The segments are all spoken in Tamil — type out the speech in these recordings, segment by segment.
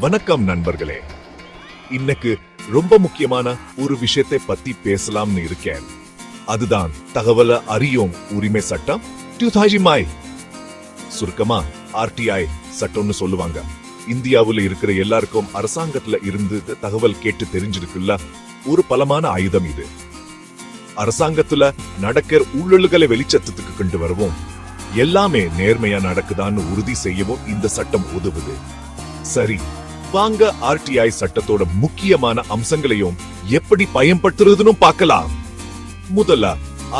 வணக்கம் நண்பர்களே. இன்னைக்கு ரொம்ப முக்கியமான ஒரு விஷயத்தை பத்தி பேசலாம்னு இருக்கேன். அதுதான் தகவல அறியோம் உரிமை சட்டம் 2000. சுருக்கமா RTI சட்டம்னு சொல்லுவாங்க. இந்தியாவுல இருக்கிற எல்லாருக்கும் அரசாங்கத்துல இருந்து தகவல் கேட்டு தெரிஞ்சிருக்குல்ல, ஒரு பலமான ஆயுதம் இது. அரசாங்கத்துல நடக்கிற ஊழல்களை வெளிச்சத்துக்கு கொண்டு வருவோம், எல்லாமே நேர்மையா நடக்குதான்னு உறுதி செய்யவும் இந்த சட்டம் உதவுது. சரி, வாங்க RTI சட்டத்தோட முக்கியமான அம்சங்களையும் எப்படி பயன்படுத்துறதுன்னு பார்க்கலாம். முதல்ல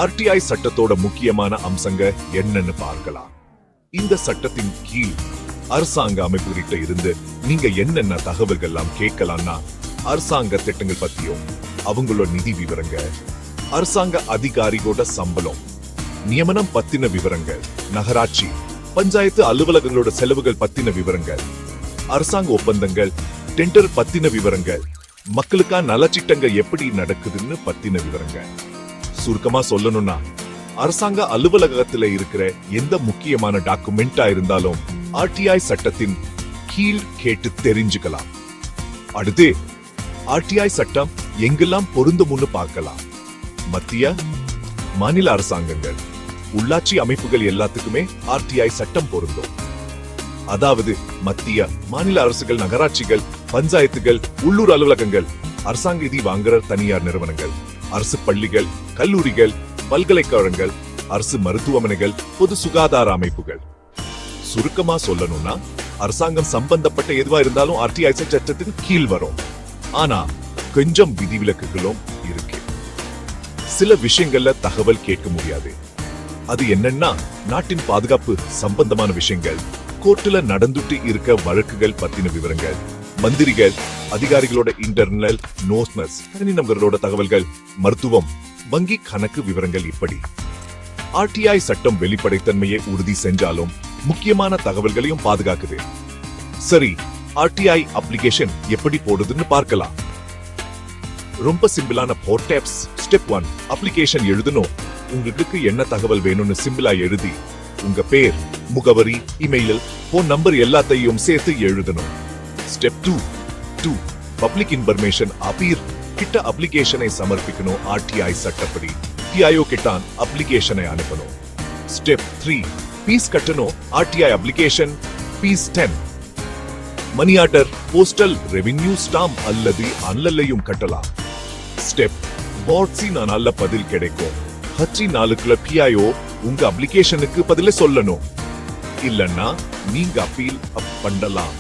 RTI சட்டத்தோட முக்கியமான அம்சங்க என்னன்னு பார்க்கலாம். இந்த சட்டத்தின் கீழ் அரசாங்க அமைப்புகிட்ட இருந்து நீங்க என்னென்ன தகவல்கள் எல்லாம் கேட்கலாம்னா, அரசாங்க திட்டங்கள் பத்தியும் அவங்களோட நிதி விவரங்கள், அரசாங்க அதிகாரிகளோட சம்பளம், நியமனம் பத்தின விவரங்கள், நகராட்சி பஞ்சாயத்து அலுவலகங்களோட செலவுகள் பத்தின விவரங்கள், அரசாங்க ஒப்பந்தங்கள், டெண்டர் பத்தின விவரங்கள், மக்களுக்கா நலச்சிட்டங்கள் எப்படி நடக்குதுன்னு பத்தின விவரங்கள். சுருக்கமா சொல்லணும்னா, அரசாங்க அலுவலகத்துல இருக்கிற எந்த முக்கியமான டாக்குமெண்டா இருந்தாலும் RTI சட்டத்தின் கீழ் கேட்டு தெரிஞ்சுக்கலாம். அடுத்து RTI சட்டம் எங்கெல்லாம் பொருந்தும்னு பார்க்கலாம். மத்திய மாநில அரசாங்கங்கள், உள்ளாட்சி அமைப்புகள் எல்லாத்துக்குமே RTI சட்டம் பொருந்தும். அதாவது மத்திய மாநில அரசுகள், நகராட்சிகள், பஞ்சாயத்துகள், உள்ளூர் அலுவலகங்கள், அரசாங்க நிதி வாங்குற தனியார் நிறுவனங்கள், அரசு பள்ளிகள், கல்லூரிகள், பல்கலைக்கழகங்கள், அரசு மருத்துவமனைகள், பொது சுகாதார அமைப்புகள். சுருக்கமா சொல்லணும்னா, அரசாங்கம் சம்பந்தப்பட்ட எதுவா இருந்தாலும் RTI சட்டத்தின் கீழ் வரும். ஆனா கொஞ்சம் விதிவிலக்குகளும் இருக்கு. சில விஷயங்கள்ல தகவல் கேட்க முடியாது. அது என்னன்னா, நாட்டின் பாதுகாப்பு சம்பந்தமான விஷயங்கள், கோர்ட்டுல நடந்துட்டு இருக்க வழக்குகள் பத்தின விவரங்கள், மந்திரிகள் அதிகாரிகளோட இன்டர்னல் நோட்ஸ், தனிநபர்களோட தகவல்கள், மருத்துவம், வங்கி கணக்கு விவரங்கள். இப்படி RTI சட்டம் வெளிப்படைத்தன்மையை உறுதி செஞ்சாலும் முக்கியமான தகவல்களையும் பாதுகாக்குது. சரி, RTI அப்ளிகேஷன் எப்படி போடுதுன்னு பார்க்கலாம். ரொம்ப சிம்பிளான 4 ஸ்டெப்ஸ். ஸ்டெப் 1, அப்ளிகேஷன் எழுதணும். உங்களுக்கு என்ன தகவல் வேணும்னு சிம்பிளா எழுதி, உங்க பேர், முகவரி, இமெயில், போன் நம்பர் எல்லாத்தையும் சேர்த்து எழுதணும். ஸ்டெப் 2, பப்ளிக் இன்ஃபர்மேஷன் அப்பீர் கிட்ட அப்ளிகேஷனை சமர்ப்பிக்கணும். RTI சட்டப்படி PIO கிட்டான் அப்ளிகேஷனை அனுப்பணும். ஸ்டெப் 3, ஃபீஸ் கட்டணும். RTI application fees 10. Money order, postal, revenue stamp அல்லது ஆன்லைன்லயும் கட்டலாம். ஸ்டெப் 4, நல்ல பதில் கிடைக்கும். H4 PIO உங்க அப்ளிகேஷனுக்கு பதில சொல்லணும். இல்லன்னா நீங்க அப்பீல் பண்ணலாம்.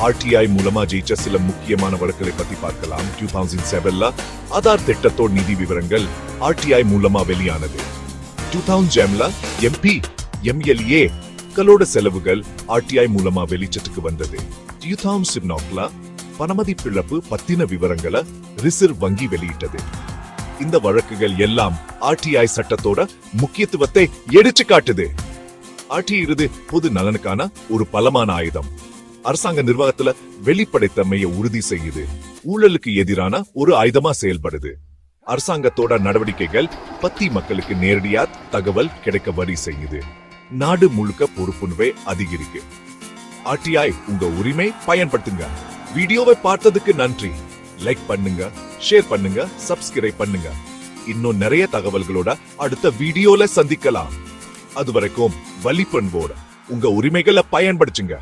RTI மூலமா ஜெயிச்ச சில முக்கியமான வழக்குகளை பத்தி பார்க்கலாம். 2007 ஆதார் திட்டத்தோட நிதி விவரங்கள் RTI மூலமா வெளியானது. 2010 MP MLA களோட செலவுகள் RTI மூலமா வெளிச்சத்துக்கு வந்தது. 2019 பணமதிப்பிழப்பு பத்தின விவரங்களை ரிசர்வ் வங்கி வெளியிட்டது. இந்த வழக்குகள் எல்லாம் RTI சட்டத்தோட முக்கியத்துவத்தை எடுத்து காட்டுது. RTI பொது நலனுக்கான ஒரு பலமான ஆயுதம். அரசாங்க நிர்வாகத்துல வெளிப்படைத்தன்மையை உறுதி செய்யுது. ஊழலுக்கு எதிரான ஒரு ஆயுதமா செயல்படுது. அரசாங்கத்தோட நடவடிக்கைகள் பத்தி மக்களுக்கு நேரடியா தகவல் கிடைக்க வழி செய்யுது. நாடு முழுக்க பொறுப்புணர்வை அதிகரிக்கு. RTI உங்க உரிமை பயன்படுத்துங்க. வீடியோவை பார்த்ததுக்கு நன்றி. லைக் பண்ணுங்க, ஷேர் பண்ணுங்க, சப்ஸ்கிரைப் பண்ணுங்க. இன்னும் நிறைய தகவல்களோட அடுத்த வீடியோல சந்திக்கலாம். அதுவரைக்கும் வழிபண்போட உங்க உரிமைகளை பயன்படுத்துங்க.